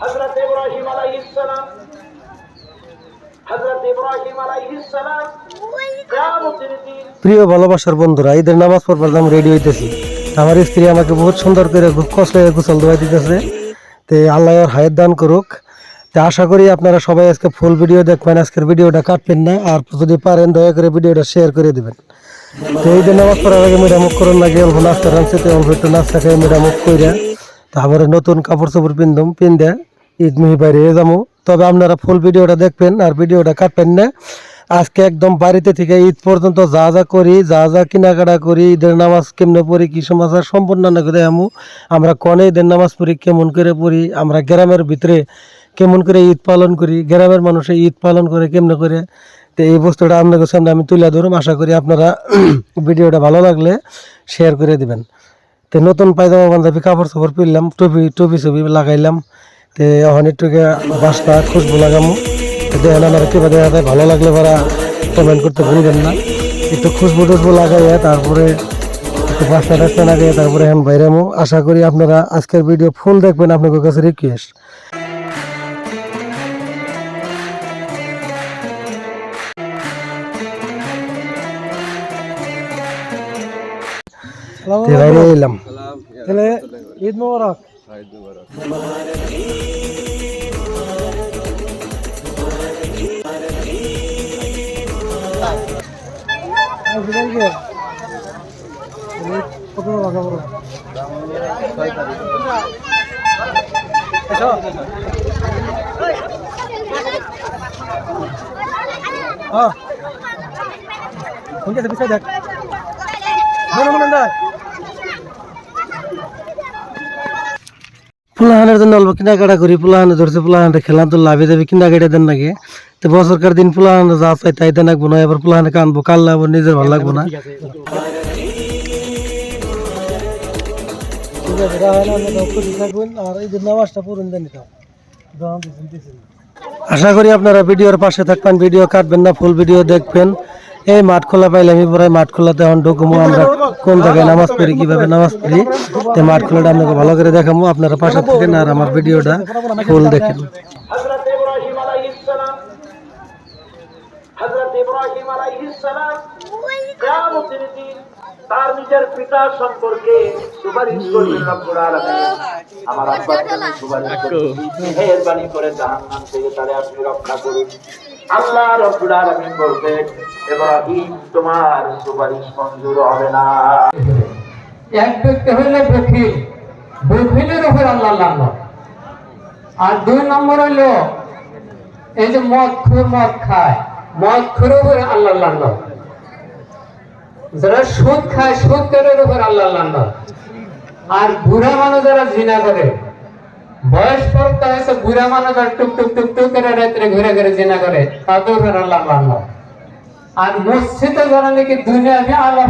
হযরত ইব্রাহিম আলাইহিস সালাম প্রিয় ভালোবাসার বন্ধুরা, ঈদের নামাজ পড়বার আমি রেডি হইতেছি। আমার স্ত্রী আমাকে বহুত সুন্দর করে কষ্ট গোসল ধোয়া দিতেছে। তো আল্লাহ ওর হায়াত দান করুক। তো আশা করি আপনারা সবাই আজকে ফুল ভিডিও দেখবেন, আজকের ভিডিওটা কাটবেন না, আর যদি পারেন দয়া করে ভিডিওটা শেয়ার করে দিবেন। তো ঈদের নামাজ পড়ার আগে মেডামুখ করুন লাগে, অল্প নাস্তা রাঁধছে, অল্প একটু নাস্তা খেয়ে মেডামুখ কইরা তারপরে নতুন কাপড় চোপড় পিন্দে ঈদ মিহি বাইরে যাবো। তবে আপনারা ফুল ভিডিওটা দেখবেন আর ভিডিওটা কাটবেন না। আজকে একদম বাড়িতে থেকে ঈদ পর্যন্ত যা যা করি, যা যা কেনাকাটা করি, ঈদের নামাজ কেমনে পড়ি, কি সমাচার সম্পূর্ণ না করে আমরা কনে ঈদের নামাজ পড়ি, কেমন করে পড়ি, আমরা গ্রামের ভিতরে কেমন করে ঈদ পালন করি, গ্রামের মানুষে ঈদ পালন করে কেমনে করে। তো এই বস্তুটা আপনাদের সামনে আমি তুলে ধরুম। আশা করি আপনারা ভিডিওটা ভালো লাগলে শেয়ার করে দিবেন। তো নতুন পায়জামা পাঞ্জাবি কাপড় চাপড় পিরলাম, টুপি ছবি লাগাইলাম। তো এখন একটু বাসটা খুশবু লাগামো। দেখেন আমার কিভাবে দেখা যায়, ভালো লাগলে পরা কমেন্ট করতে ভুলবেন না। একটু খুশবু টুসবু লাগাইয়া তারপরে একটু বাসটা টাসটা লাগাইয়া তারপরে এখন বাইরেমো। আশা করি আপনারা আজকের ভিডিও ফুল দেখবেন, আপনাদের কাছে রিকোয়েস্ট। বাইরে এলাম। তাহলে ঈদ মোবারক। পুলাহানের জন্য অল্প কেনাকাটা করি, পুলাহানে ধরছে, পুলাহানটা খেলাম তো লাভে যাবে, কেনাকাটা দেন নাকি। তো বছরকার দিন পুলাহান যা চাই তাই দেন রাখবো না, এবার পুলাহানে কানবো, কানলে আবার নিজের ভালো লাগবো না। আশা করি আপনারা ভিডিওর পাশে থাকবেন, ভিডিও কাটবেন না, ফুল ভিডিও দেখবেন। এই মাঠ খোলা পাইলে আমি পরে মাঠ খোলাতে এখন ঢুকবো, আমরা কোন জায়গায় নামাজ পড়ি, কিভাবে নামাজ পড়ি। তো মাঠ খোলাটা আপনাকে ভালো করে দেখাবো, আপনারা পাশে থাকেন আর আমার ভিডিওটা ফুল দেখেন। তার নিজের পিতা সম্পর্কে সুপারিশ করবেন রব্বুল আলামিন। আমার আব্বাকে আমি সুপারিশ করছি, মেহেরবানি করে জাহান্নাম থেকে তারে আপনি রক্ষা করুন। আল্লাহ রব্বুল আলামিন বলবেন, ইব্রাহিম তোমার সুপারিশ মঞ্জুর হবে না। এক ব্যক্তি হইলে বখিল, বখিলের উপর আল্লাহ লানত। আর দুই নম্বর হইলো এই যে মদ খায়, মদ খুরের উপর আল্লাহ লানত। যারা সুদ খায়, সুদের উপর আল্লাহ লানত। আর বুড়া মানুষ যারা জিনা করে, বয়স পড়তে হয়েছে, বুড়া মানুষ যারা টুক টুক টুক টুক করে রাত্রে ঘুরে ঘুরে জিনা করে, তাদের উপর আল্লাহ লানত। আর মসজিদে যারা নাকি দুনিয়া আল্লাহ